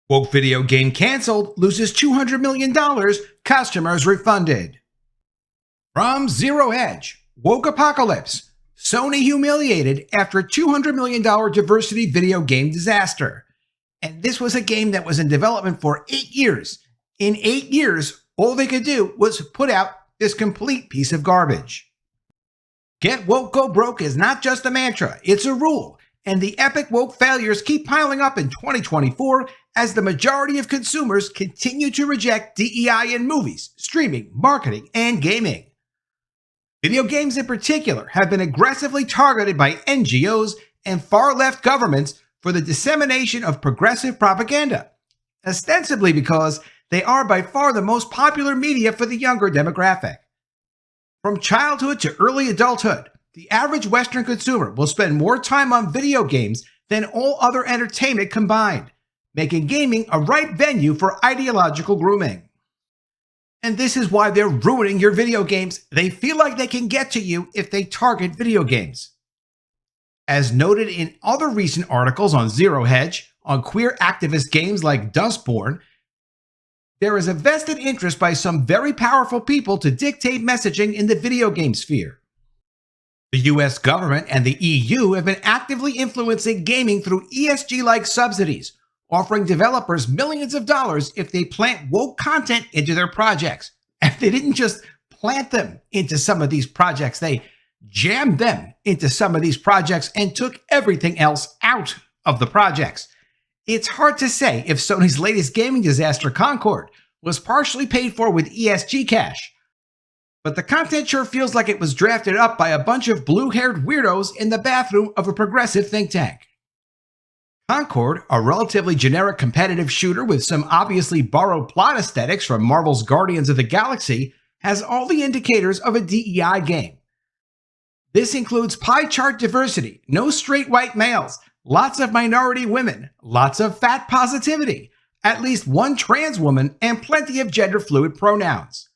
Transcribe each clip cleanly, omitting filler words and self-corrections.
Woke video game canceled, loses $200 million, customers refunded. From Zero Hedge, Woke Apocalypse, Sony humiliated after a $200 million diversity video game disaster. And this was a game that was in development for 8 years. In 8 years, all they could do was put out this complete piece of garbage. Get woke, go broke is not just a mantra, it's a rule. And the epic woke failures keep piling up in 2024 as the majority of consumers continue to reject DEI in movies, streaming, marketing, and gaming. Video games in particular have been aggressively targeted by NGOs and far-left governments for the dissemination of progressive propaganda, ostensibly because they are by far the most popular media for the younger demographic. From childhood to early adulthood, the average Western consumer will spend more time on video games than all other entertainment combined, making gaming a ripe venue for ideological grooming. And this is why they're ruining your video games. They feel like they can get to you if they target video games. As noted in other recent articles on Zero Hedge, on queer activist games like Dustborn, there is a vested interest by some very powerful people to dictate messaging in the video game sphere. The US government and the EU have been actively influencing gaming through ESG-like subsidies, offering developers millions of dollars if they plant woke content into their projects. And they didn't just plant them into some of these projects, they jammed them into some of these projects and took everything else out of the projects. It's hard to say if Sony's latest gaming disaster, Concord, was partially paid for with ESG cash, but the content sure feels like it was drafted up by a bunch of blue-haired weirdos in the bathroom of a progressive think tank. Concord, a relatively generic competitive shooter with some obviously borrowed plot aesthetics from Marvel's Guardians of the Galaxy, has all the indicators of a DEI game. This includes pie chart diversity, no straight white males, lots of minority women, lots of fat positivity, at least one trans woman, and plenty of gender-fluid pronouns.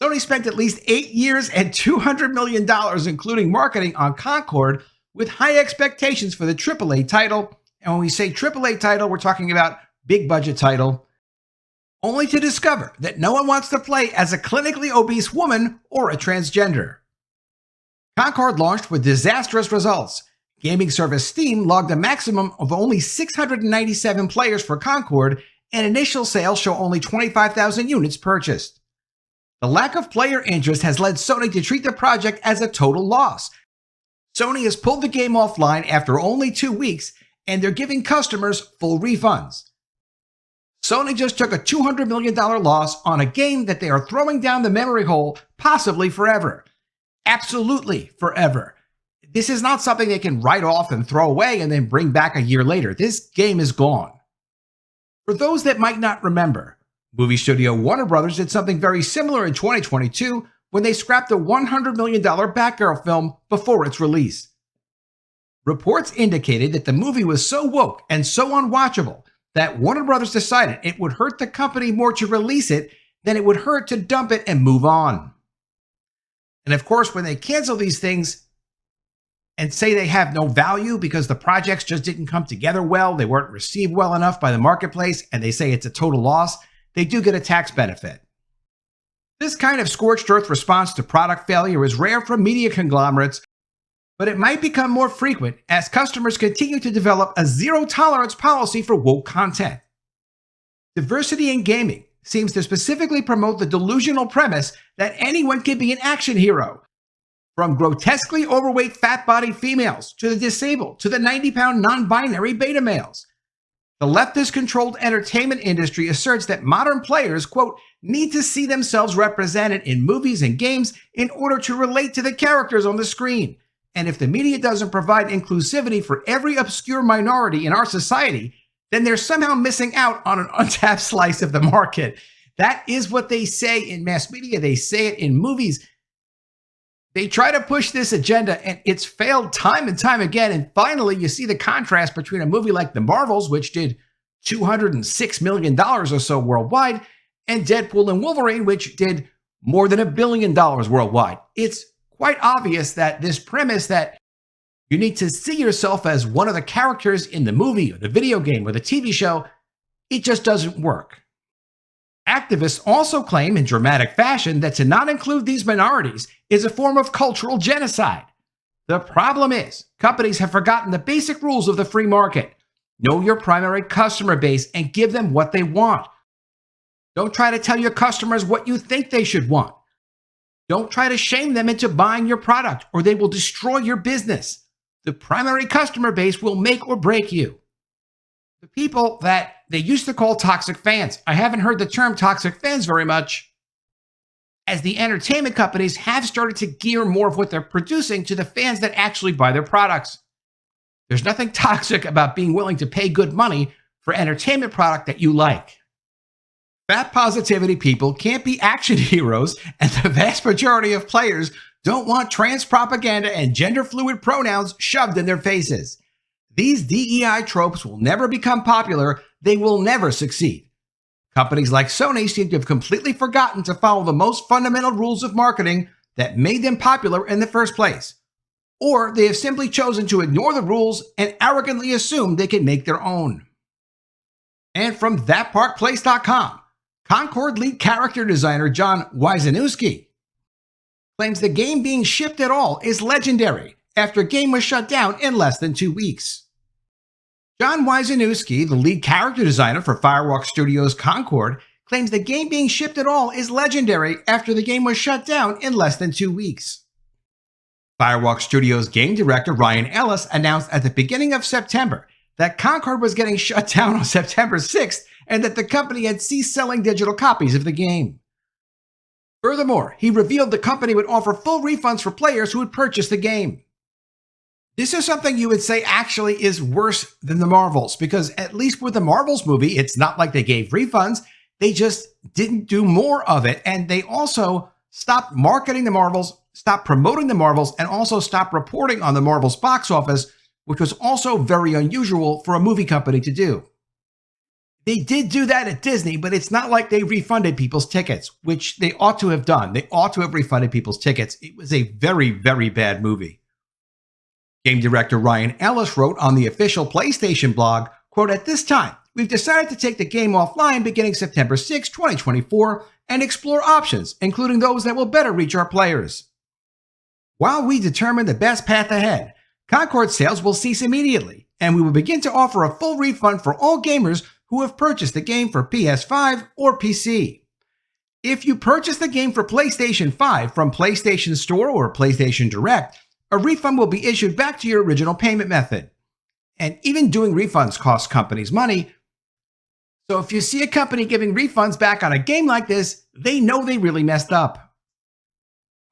Sony spent at least 8 years and $200 million, including marketing, on Concord, with high expectations for the AAA title. And when we say AAA title, we're talking about big budget title, only to discover that no one wants to play as a clinically obese woman or a transgender. Concord launched with disastrous results. Gaming service Steam logged a maximum of only 697 players for Concord, and initial sales show only 25,000 units purchased. The lack of player interest has led Sony to treat the project as a total loss. Sony has pulled the game offline after only 2 weeks, and they're giving customers full refunds. Sony just took a $200 million loss on a game that they are throwing down the memory hole, possibly forever. Absolutely forever. This is not something they can write off and throw away and then bring back a year later. This game is gone. For those that might not remember, movie studio Warner Brothers did something very similar in 2022 when they scrapped a $100 million Batgirl film before its release. Reports indicated that the movie was so woke and so unwatchable that Warner Brothers decided it would hurt the company more to release it than it would hurt to dump it and move on. And of course, when they cancel these things and say they have no value because the projects just didn't come together well, they weren't received well enough by the marketplace, and they say it's a total loss, they do get a tax benefit. This kind of scorched earth response to product failure is rare from media conglomerates, but it might become more frequent as customers continue to develop a zero-tolerance policy for woke content. Diversity in gaming seems to specifically promote the delusional premise that anyone can be an action hero, from grotesquely overweight fat-bodied females to the disabled to the 90-pound non-binary beta males. The leftist-controlled entertainment industry asserts that modern players, quote, need to see themselves represented in movies and games in order to relate to the characters on the screen. And if the media doesn't provide inclusivity for every obscure minority in our society, then they're somehow missing out on an untapped slice of the market. That is what they say in mass media. They say it in movies. They try to push this agenda, and it's failed time and time again. And finally, you see the contrast between a movie like The Marvels, which did $206 million or so worldwide, and Deadpool and Wolverine, which did more than $1 billion worldwide. It's quite obvious that this premise that you need to see yourself as one of the characters in the movie or the video game or the TV show It just doesn't work. Activists also claim in dramatic fashion that to not include these minorities is a form of cultural genocide. The problem is, companies have forgotten the basic rules of the free market. Know your primary customer base and give them what they want. Don't try to tell your customers what you think they should want. Don't try to shame them into buying your product, or they will destroy your business. The primary customer base will make or break you. The people that they used to call toxic fans. I haven't heard the term toxic fans very much, as the entertainment companies have started to gear more of what they're producing to the fans that actually buy their products. There's nothing toxic about being willing to pay good money for entertainment product that you like. Fat positivity people can't be action heroes, and the vast majority of players don't want trans propaganda and gender fluid pronouns shoved in their faces. These DEI tropes will never become popular. They will never succeed. Companies like Sony seem to have completely forgotten to follow the most fundamental rules of marketing that made them popular in the first place. Or they have simply chosen to ignore the rules and arrogantly assume they can make their own. And from thatparkplace.com, Concord lead character designer John Wyszynski claims the game being shipped at all is legendary after a game was shut down in less than 2 weeks. John Wyszynski, the lead character designer for Firewalk Studios' Concord, claims the game being shipped at all is legendary after the game was shut down in less than 2 weeks. Firewalk Studios' game director Ryan Ellis announced at the beginning of September that Concord was getting shut down on September 6th and that the company had ceased selling digital copies of the game. Furthermore, he revealed the company would offer full refunds for players who would purchase the game. This is something you would say actually is worse than the Marvels, because at least with the Marvels movie, it's not like they gave refunds. They just didn't do more of it. And they also stopped marketing the Marvels, stopped promoting the Marvels, and also stopped reporting on the Marvels box office, which was also very unusual for a movie company to do. They did do that at Disney, but it's not like they refunded people's tickets, which they ought to have done. They ought to have refunded people's tickets. It was a very, very bad movie. Game director Ryan Ellis wrote on the official PlayStation blog, quote, "At this time, we've decided to take the game offline beginning September 6, 2024, and explore options, including those that will better reach our players. While we determine the best path ahead, Concord sales will cease immediately, and we will begin to offer a full refund for all gamers who have purchased the game for PS5 or PC. If you purchase the game for PlayStation 5 from PlayStation Store or PlayStation Direct, a refund will be issued back to your original payment method. And even doing refunds costs companies money. So if you see a company giving refunds back on a game like this, they know they really messed up."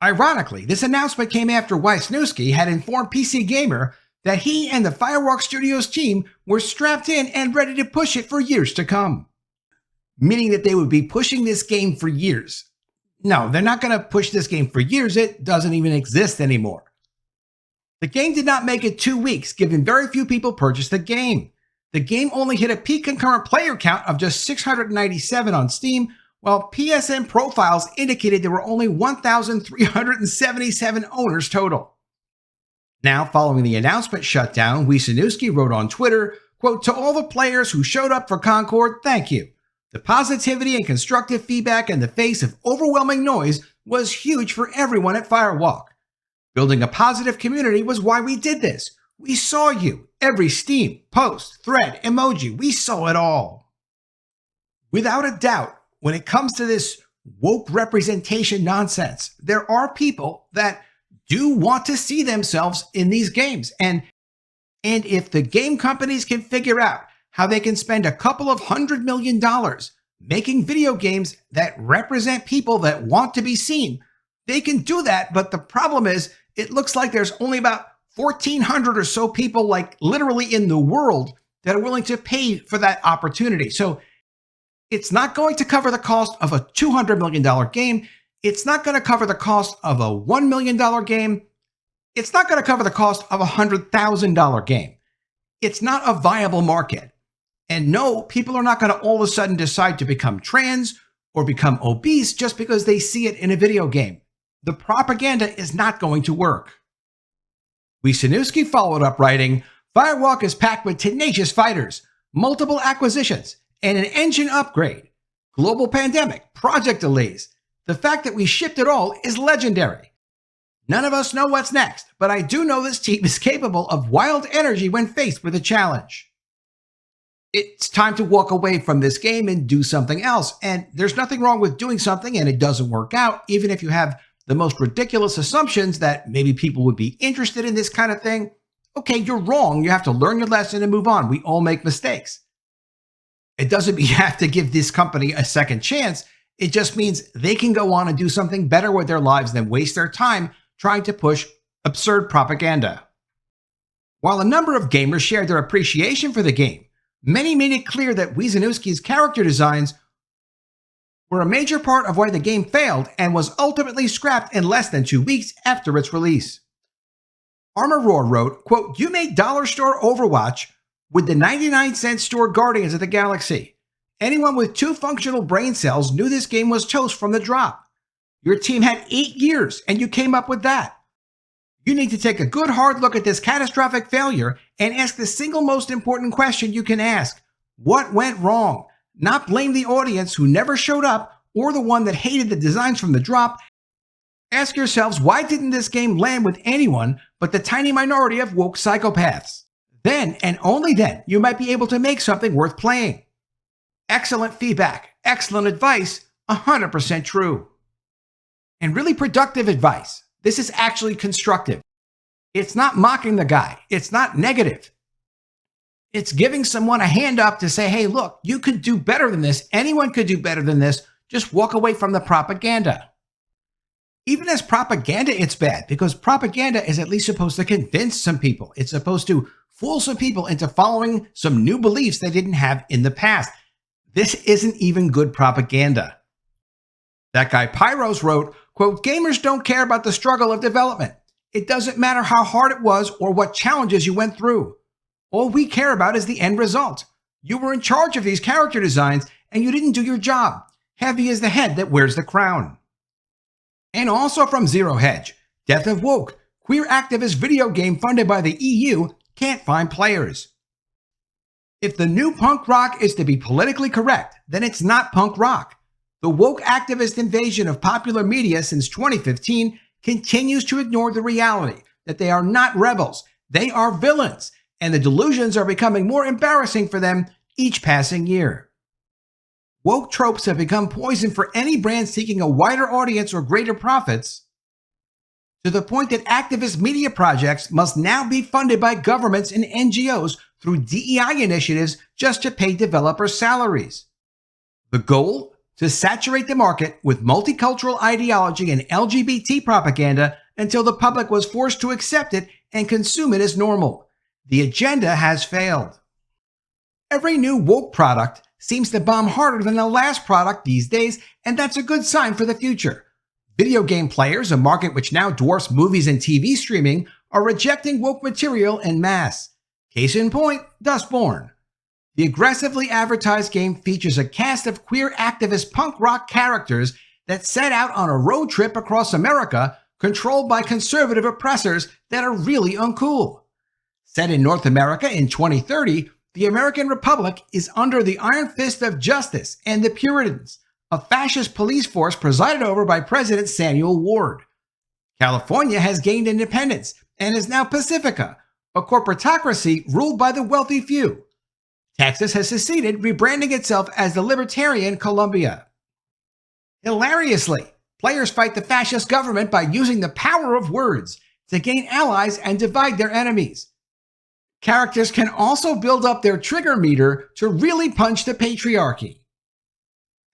Ironically, this announcement came after Wyszynski had informed PC Gamer that he and the Firewalk Studios team were strapped in and ready to push it for years to come. Meaning that they would be pushing this game for years. No, they're not going to push this game for years. It doesn't even exist anymore. The game did not make it 2 weeks, given very few people purchased the game. The game only hit a peak concurrent player count of just 697 on Steam, while PSN profiles indicated there were only 1,377 owners total. Now, following the announcement shutdown, Wyszynski wrote on Twitter, quote, "To all the players who showed up for Concord, thank you. The positivity and constructive feedback in the face of overwhelming noise was huge for everyone at Firewalk. Building a positive community was why we did this. We saw you. Every Steam, post, thread, emoji, we saw it all." Without a doubt, when it comes to this woke representation nonsense, there are people that do want to see themselves in these games. And if the game companies can figure out how they can spend a couple of $100 million making video games that represent people that want to be seen, they can do that. But the problem is, it looks like there's only about 1,400 or so people, like literally in the world, that are willing to pay for that opportunity. So it's not going to cover the cost of a $200 million game. It's not going to cover the cost of a $1 million game. It's not going to cover the cost of a $100,000 game. It's not a viable market. And no, people are not going to all of a sudden decide to become trans or become obese just because they see it in a video game. The propaganda is not going to work. Wyszynski followed up writing, "Firewalk is packed with tenacious fighters, multiple acquisitions, and an engine upgrade, global pandemic, project delays. The fact that we shipped it all is legendary. None of us know what's next, but I do know this team is capable of wild energy when faced with a challenge. It's time to walk away from this game and do something else, and there's nothing wrong with doing something and it doesn't work out, even if you have the most ridiculous assumptions that maybe people would be interested in this kind of thing. Okay, you're wrong. You have to learn your lesson and move on. We all make mistakes. It doesn't mean you have to give this company a second chance. It just means they can go on and do something better with their lives than waste their time trying to push absurd propaganda. While a number of gamers shared their appreciation for the game, many made it clear that Wisniewski's character designs were a major part of why the game failed and was ultimately scrapped in less than 2 weeks after its release. Armor Roar wrote, quote, "You made dollar store Overwatch with the 99-cent store Guardians of the Galaxy. Anyone with 2 functional brain cells knew this game was toast from the drop. Your team had 8 years and you came up with that. You need to take a good hard look at this catastrophic failure and ask the single most important question you can ask. What went wrong? Not blame the audience who never showed up or the one that hated the designs from the drop. Ask yourselves, why didn't this game land with anyone but the tiny minority of woke psychopaths? Then, and only then, you might be able to make something worth playing." Excellent feedback, excellent advice, 100% true. And really productive advice. This is actually constructive. It's not mocking the guy. It's not negative. It's giving someone a hand up to say, hey, look, you could do better than this. Anyone could do better than this. Just walk away from the propaganda. Even as propaganda, it's bad because propaganda is at least supposed to convince some people. It's supposed to fool some people into following some new beliefs they didn't have in the past. This isn't even good propaganda. That guy Pyros wrote, quote, "Gamers don't care about the struggle of development. It doesn't matter how hard it was or what challenges you went through. All we care about is the end result. You were in charge of these character designs and you didn't do your job. Heavy is the head that wears the crown." And also from Zero Hedge, Death of Woke, queer activist video game funded by the EU, can't find players. If the new punk rock is to be politically correct, then it's not punk rock. The woke activist invasion of popular media since 2015 continues to ignore the reality that they are not rebels, they are villains, and the delusions are becoming more embarrassing for them each passing year. Woke tropes have become poison for any brand seeking a wider audience or greater profits, to the point that activist media projects must now be funded by governments and NGOs through DEI initiatives just to pay developers salaries. The goal? To saturate the market with multicultural ideology and LGBT propaganda until the public was forced to accept it and consume it as normal. The agenda has failed. Every new woke product seems to bomb harder than the last product these days, and that's a good sign for the future. Video game players, a market which now dwarfs movies and TV streaming, are rejecting woke material en masse. Case in point, Dustborn. The aggressively advertised game features a cast of queer activist punk rock characters that set out on a road trip across America controlled by conservative oppressors that are really uncool. Set in North America in 2030, the American Republic is under the iron fist of justice and the Puritans, a fascist police force presided over by President Samuel Ward. California has gained independence and is now Pacifica, a corporatocracy ruled by the wealthy few. Texas has seceded, rebranding itself as the Libertarian Columbia. Hilariously, players fight the fascist government by using the power of words to gain allies and divide their enemies. Characters can also build up their trigger meter to really punch the patriarchy.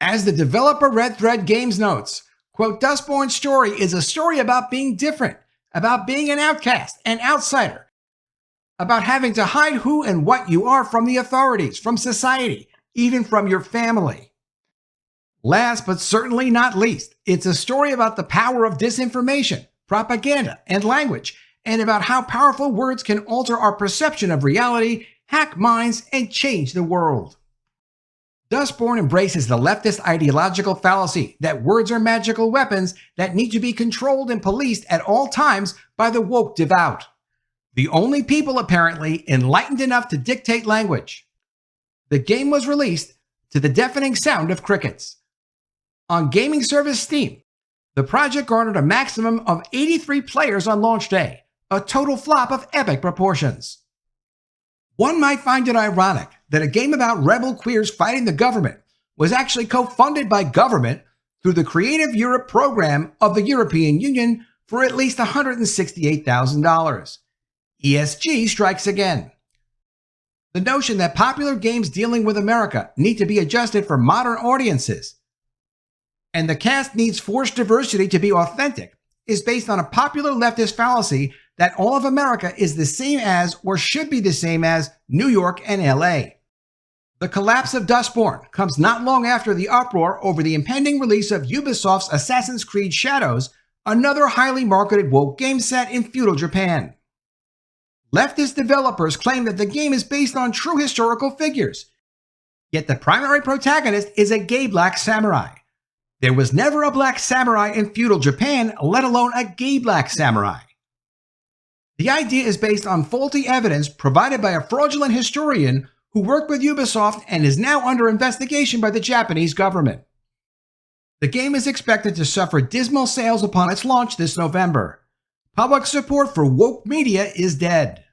As the developer Red Thread Games notes, quote, "Dustborn's story is a story about being different, about being an outcast, an outsider, about having to hide who and what you are from the authorities, from society, even from your family. Last but certainly not least, it's a story about the power of disinformation, propaganda, and language, and about how powerful words can alter our perception of reality, hack minds, and change the world." Dustborn embraces the leftist ideological fallacy that words are magical weapons that need to be controlled and policed at all times by the woke devout. The only people apparently enlightened enough to dictate language. The game was released, to the deafening sound of crickets. On gaming service Steam, the project garnered a maximum of 83 players on launch day, a total flop of epic proportions. One might find it ironic that a game about rebel queers fighting the government was actually co-funded by government through the Creative Europe program of the European Union for at least $168,000. ESG strikes again. The notion that popular games dealing with America need to be adjusted for modern audiences, and the cast needs forced diversity to be authentic, is based on a popular leftist fallacy that all of America is the same as or should be the same as New York and LA. The collapse of Dustborn comes not long after the uproar over the impending release of Ubisoft's Assassin's Creed Shadows, another highly marketed woke game set in feudal Japan. Leftist developers claim that the game is based on true historical figures, yet the primary protagonist is a gay black samurai. There was never a black samurai in feudal Japan, let alone a gay black samurai. The idea is based on faulty evidence provided by a fraudulent historian who worked with Ubisoft and is now under investigation by the Japanese government. The game is expected to suffer dismal sales upon its launch this November. Public support for woke media is dead.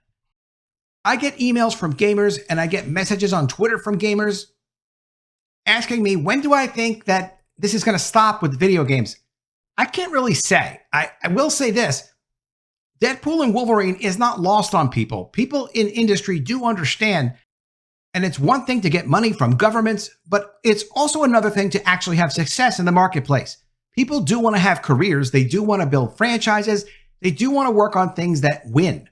I get emails from gamers and I get messages on Twitter from gamers asking me, when do I think that this is going to stop with video games? I can't really say. I will say this. Deadpool and Wolverine is not lost on people. People in industry do understand, and it's one thing to get money from governments, but it's also another thing to actually have success in the marketplace. People do want to have careers. They do want to build franchises. They do want to work on things that win.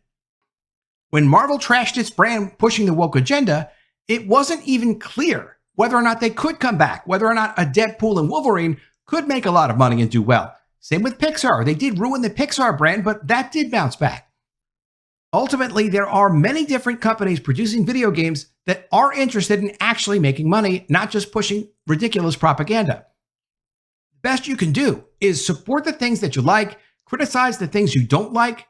When Marvel trashed its brand pushing the woke agenda, it wasn't even clear whether or not they could come back, whether or not a Deadpool and Wolverine could make a lot of money and do well. Same with Pixar. They did ruin the Pixar brand, but that did bounce back. Ultimately, there are many different companies producing video games that are interested in actually making money, not just pushing ridiculous propaganda. The best you can do is support the things that you like, criticize the things you don't like,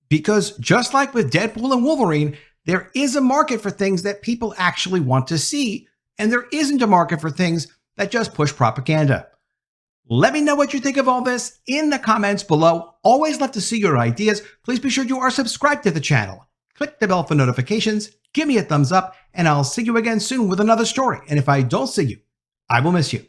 because just like with Deadpool and Wolverine, there is a market for things that people actually want to see, and there isn't a market for things that just push propaganda. Let me know what you think of all this in the comments below. Always love to see your ideas. Please be sure you are subscribed to the channel. Click the bell for notifications, give me a thumbs up, and I'll see you again soon with another story. And if I don't see you, I will miss you.